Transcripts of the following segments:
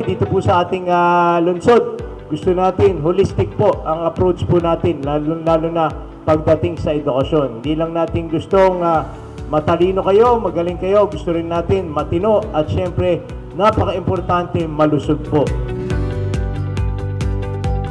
Dito po sa ating lungsod, gusto natin, holistic po ang approach po natin, lalo na pagdating sa edukasyon. Hindi lang natin gustong matalino kayo, magaling kayo, gusto rin natin matino at syempre, napaka-importante malusog po.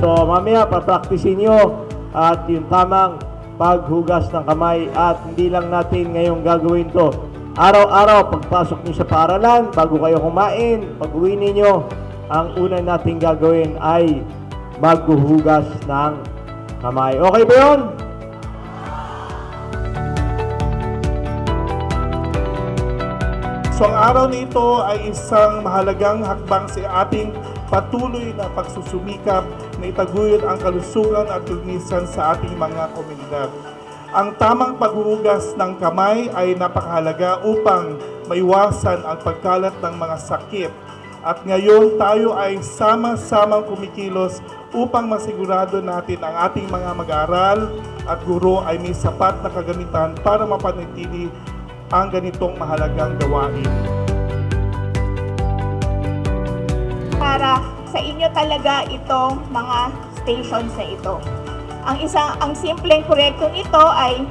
So mamaya, papracticein nyo at yung tamang paghugas ng kamay at hindi lang natin ngayong gagawin to. Araw-araw, pagpasok nyo sa paaralan, bago kayo kumain, pag-uwi ninyo, ang una natin gagawin ay maghuhugas ng kamay. Okay ba yun? So ang araw na ito ay isang mahalagang hakbang sa ating patuloy na pagsusumikap na itaguyod ang kalusugan at linisan sa ating mga komunidad. Ang tamang paghuhugas ng kamay ay napakahalaga upang maiwasan ang pagkalat ng mga sakit. At ngayon tayo ay sama-samang kumikilos upang masigurado natin ang ating mga mag-aaral at guro ay may sapat na kagamitan para mapanatili ang ganitong mahalagang gawain. Para sa inyo talaga itong mga stations na ito. Ang simpleng proyektong ito ay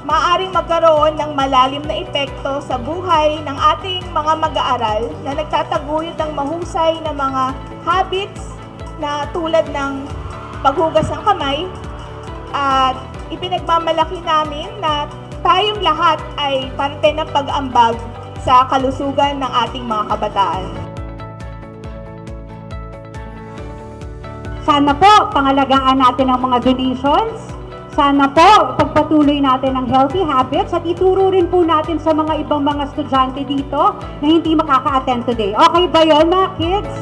maaaring magkaroon ng malalim na epekto sa buhay ng ating mga mag-aaral na nagtataguyod ng mahusay na mga habits na tulad ng paghugas ng kamay at ipinagmamalaki namin na tayong lahat ay parte ng pag-ambag sa kalusugan ng ating mga kabataan. Sana po pangalagaan natin ang mga donations. Sana po pagpatuloy natin ang healthy habits at ituro rin po natin sa mga ibang mga estudyante dito na hindi makaka-attend today. Okay ba yun mga kids?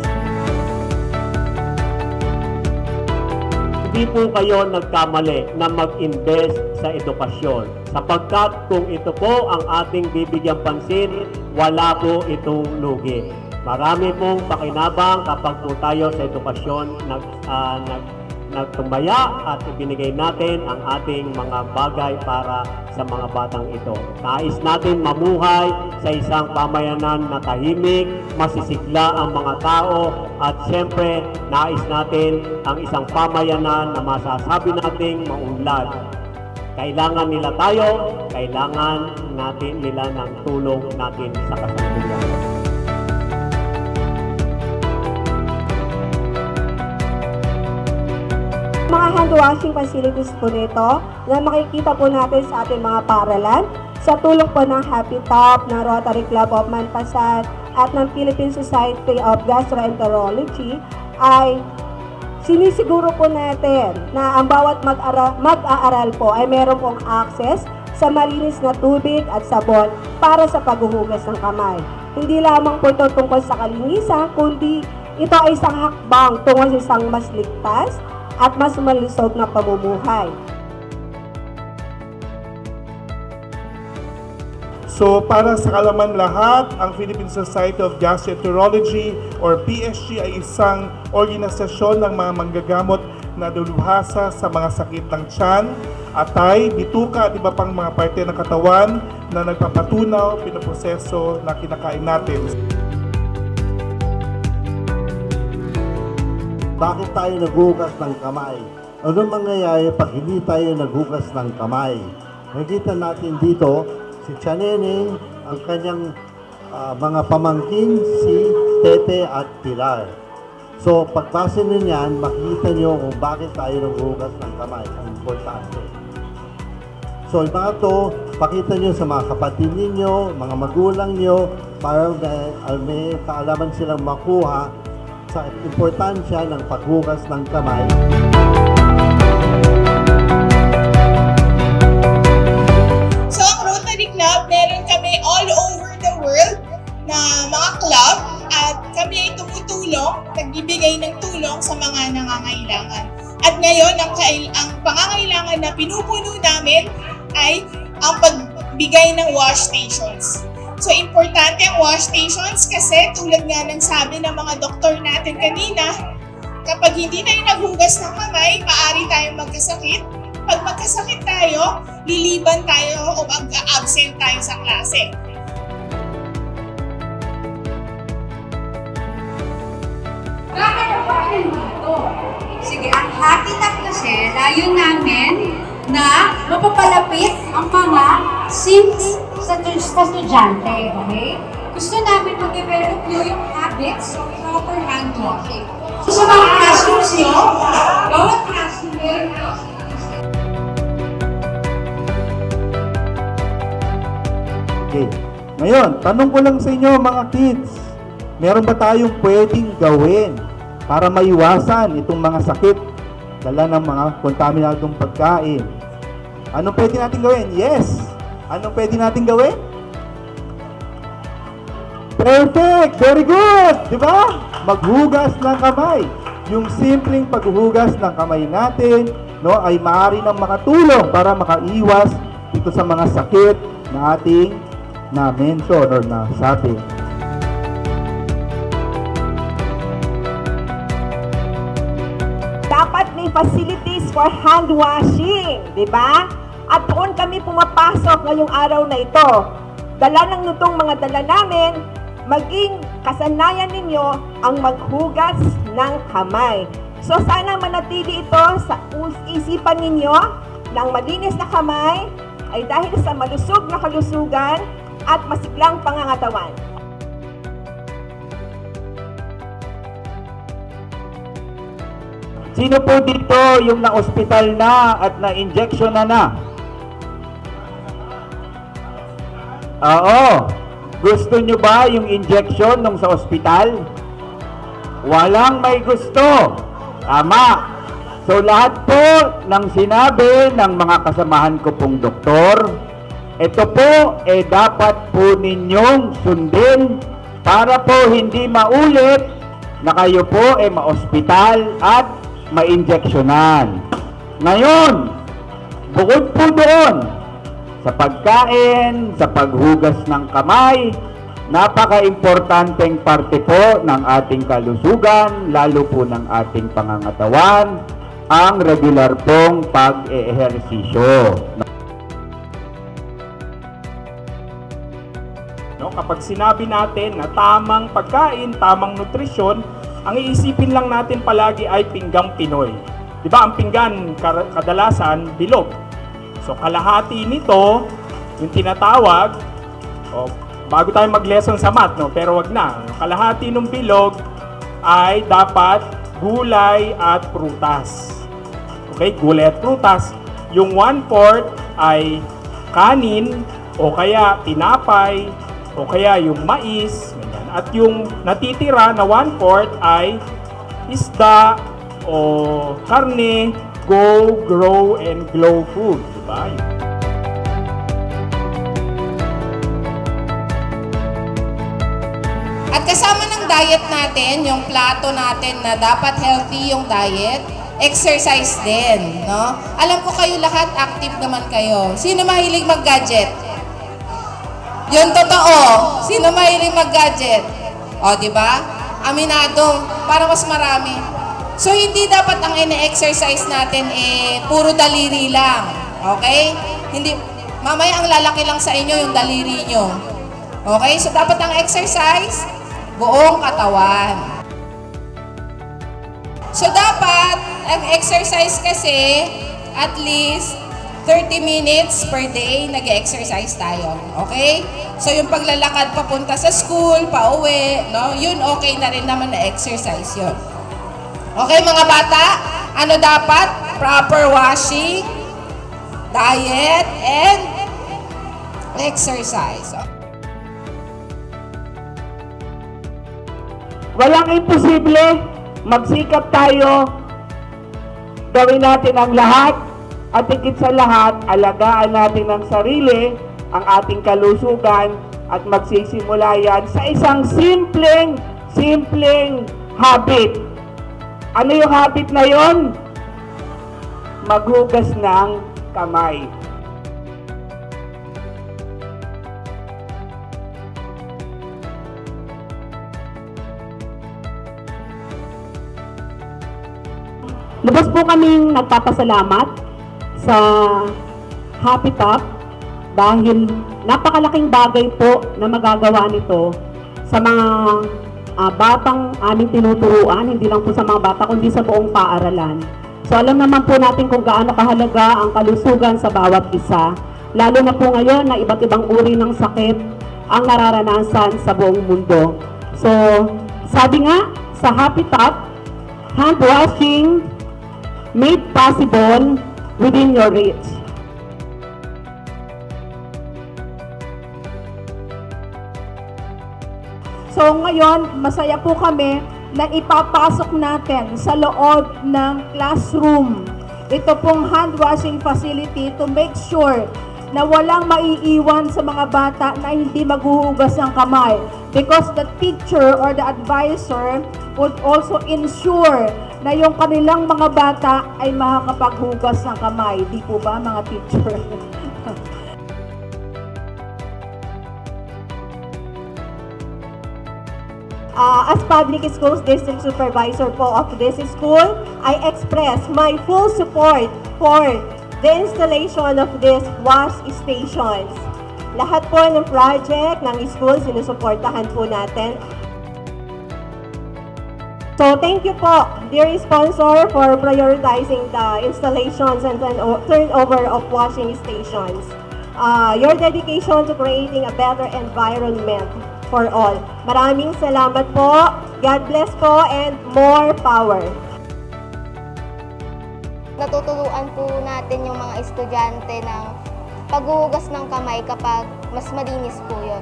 Hindi po kayo nagkamali na mag-invest sa edukasyon. Sapagkat kung ito po ang ating bibigyang pansin, wala po itong lugi. Marami pong pakinabang kapag po tayo sa edukasyon nagtumaya at ibinigay natin ang ating mga bagay para sa mga batang ito. Nais natin mamuhay sa isang pamayanan na tahimik, masisigla ang mga tao at siyempre nais natin ang isang pamayanan na masasabi nating maunlad. Kailangan nila tayo, kailangan natin nila ng tulong natin sa kasalukuyan. Mga hand washing facilities po nito na makikita po natin sa ating mga paaralan sa tulong po ng Happy Top, ng Rotary Club of Manpasat at ng Philippine Society of Gastroenterology ay sinisiguro po natin na ang bawat mag-aaral po ay meron pong access sa malinis na tubig at sabon para sa paghuhugas ng kamay. Hindi lamang po ito tungkol sa kalinisan, kundi ito ay isang hakbang tungkol sa isang mas ligtas at mas malusog na pamumuhay. So para sa kalaman lahat, ang Philippine Society of Gastroenterology or PSG ay isang organisasyon ng mga manggagamot na dalubhasa sa mga sakit ng tiyan, atay, bituka at iba pang mga parte ng katawan na nagpapatunaw, pinoproseso na kinakain natin. Bakit tayo naghugas ng kamay? Ano mangyayari pag hindi tayo naghugas ng kamay? Nakita natin dito si Chaneneng, ang kanyang mga pamangkin, si Tete at Pilar. So pagbasa nyo yan, makikita nyo kung bakit tayo naghugas ng kamay. Ang importante. So yung mga to, pakita nyo sa mga kapatid ninyo, mga magulang nyo, para may kaalaman silang makuha sa importansya ng paghugas ng kamay. So ang Rotary Club, meron kami all over the world na mga club at kami ay tumutulong, nagbibigay ng tulong sa mga nangangailangan. At ngayon, ang pangangailangan na pinupuno namin ay ang pagbigay ng wash stations. So, importante ang wash stations kasi tulad nga ng sabi ng mga doktor natin kanina, kapag hindi tayo naghugas ng kamay, maaari tayong magkasakit. Pag magkasakit tayo, liliban tayo o mag-absent tayo sa klase. Layo namin na mapapalapit ang mga SIMS sa estudyante, okay? Gusto namin mag-develop yung habits of proper hand washing. So, sa mga classrooms nyo, bawat classroom meron na. Okay. Ngayon, tanong ko lang sa inyo mga kids, meron ba tayong pwedeng gawin para maiwasan itong mga sakit dala ng mga kontaminadong pagkain? Anong pwede natin gawin? Yes! Anong pwede natin gawin? Perfect! Very good! Di ba? Maghugas ng kamay. Yung simpleng paghuhugas ng kamay natin, no, ay maaari nang makatulong para makaiwas dito sa mga sakit na ating na-mention or nasabi. Dapat may facilities for hand washing, di ba? At doon kami pumapasok ngayong araw na ito. Dala ng nitong mga dala namin, maging kasanayan ninyo ang maghugas ng kamay. So sana manatili ito sa isipan ninyo ng malinis na kamay ay dahil sa malusog na kalusugan at masiglang pangangatawan. Sino po dito yung na-hospital na at na-injection na? Oo. Gusto nyo ba yung injection nung sa ospital? Walang may gusto. Tama. So lahat po ng sinabi ng mga kasamahan ko pong doktor, ito po dapat po ninyong sundin para po hindi maulit na kayo po ma-ospital at ma-injeksyonan. Ngayon, bukod po doon, sa pagkain, sa paghugas ng kamay, napaka-importanteng parte po ng ating kalusugan, lalo po ng ating pangangatawan, ang regular pong pag-eehersisyo. No, kapag sinabi natin na tamang pagkain, tamang nutrisyon, ang iisipin lang natin palagi ay pinggang Pinoy. Di ba ang pinggan kadalasan bilog. So kalahati nito, yung tinatawag, bago tayo mag-lesson sa math, no? Pero wag na. Kalahati ng bilog ay dapat gulay at prutas. Okay, gulay at prutas. Yung 1/4 ay kanin o kaya tinapay o kaya yung mais. Ganyan. At yung natitira na 1/4 ay isda o karne, go, grow, and glow food. Diba? At kasama ng diet natin, yung plato natin na dapat healthy yung diet, exercise din, no? Alam ko kayo lahat, active naman kayo. Sino mahilig mag-gadget? Yun totoo. Sino mahilig mag-gadget? O, di ba? Aminado, para mas marami. So, hindi dapat ang ine-exercise natin puro daliri lang. Okay? Hindi, mamaya ang lalaki lang sa inyo yung daliri nyo. Okay? So, dapat ang exercise, buong katawan. So, dapat, ang exercise kasi, at least, 30 minutes per day, nag-exercise tayo. Okay? So, yung paglalakad papunta sa school, pauwi, no? Yun, okay na rin naman na exercise yun. Okay, mga bata? Ano dapat? Proper washing, diet, and exercise. Walang imposible. Magsikap tayo. Gawin natin ang lahat. At higit sa lahat, alagaan natin ang sarili, ang ating kalusugan, at magsisimula yan sa isang simpleng habit. Ano yung habit na yon? Maghugas ng kamay. Lubos po kaming nagpapasalamat sa Happy Top dahil napakalaking bagay po na magagawa nito sa mga batang aming tinuturuan, hindi lang po sa mga bata kundi sa buong paaralan. So alam naman po natin kung gaano kahalaga ang kalusugan sa bawat isa, lalo na po ngayon na iba't ibang uri ng sakit ang nararanasan sa buong mundo. So sabi nga sa Happy Top, hand washing made possible within your reach. So ngayon, masaya po kami na ipapasok natin sa loob ng classroom ito pong hand washing facility to make sure na walang maiiwan sa mga bata na hindi maghuhugas ng kamay, because the teacher or the advisor would also ensure na yung kanilang mga bata ay makakapaghugas ng kamay. Di po ba mga teacher? As public schools district supervisor po of this school, I express my full support for the installation of these wash stations. Lahat po ng project ng school, sinusuportahan po natin. So thank you po, dear sponsor, for prioritizing the installations and turnover of washing stations. Your dedication to creating a better environment for all. Maraming salamat po. God bless po and more power. Natuturuan po natin yung mga estudyante ng paghuhugas ng kamay kapag mas malinis po yun.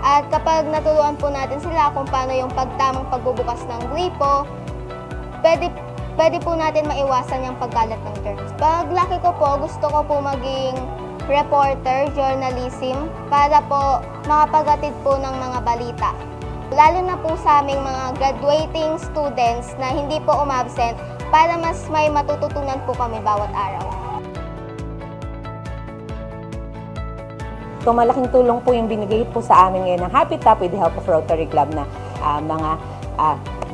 At kapag naturuan po natin sila kung paano yung pagtamang pagbubukas ng gripo, pwede po natin maiwasan yung pagkalat ng germs. Pag laki ko po, gusto ko po maging reporter, journalism, para po makapaghatid po ng mga balita. Lalo na po sa aming mga graduating students na hindi po umabsent, para mas may matututunan po kami bawat araw. So malaking tulong po yung binigay po sa amin ngayon ng Happy Top with the help of Rotary Club na mga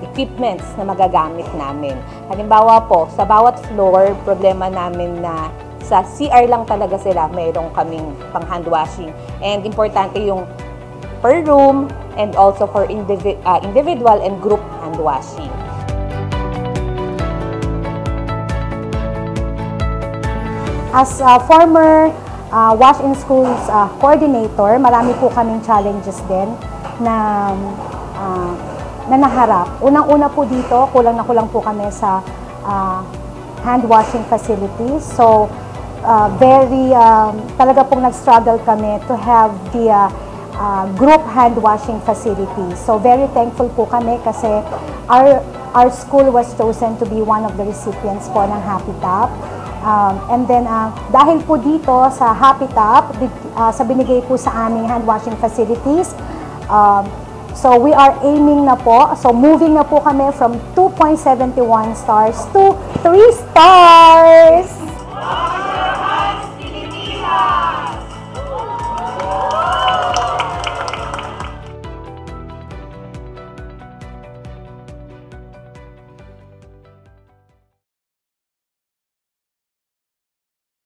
equipments na magagamit namin. Halimbawa po, sa bawat floor, problema namin na sa CR lang talaga sila, mayroong kaming pang hand washing. And importante yung per room and also for individual and group hand washing. As a former wash-in schools coordinator, marami po kaming challenges din na naharap. Unang-una po dito, kulang na kulang po kami sa hand washing facilities. So, talaga pong nag-struggle kami to have the group hand washing facilities. So very thankful po kami kasi our school was chosen to be one of the recipients po ng Happy Top. And then dahil po dito sa Happy Top, sa binigay po sa aming hand washing facilities, so we are aiming na po, so moving na po kami from 2.71 stars to 3 stars!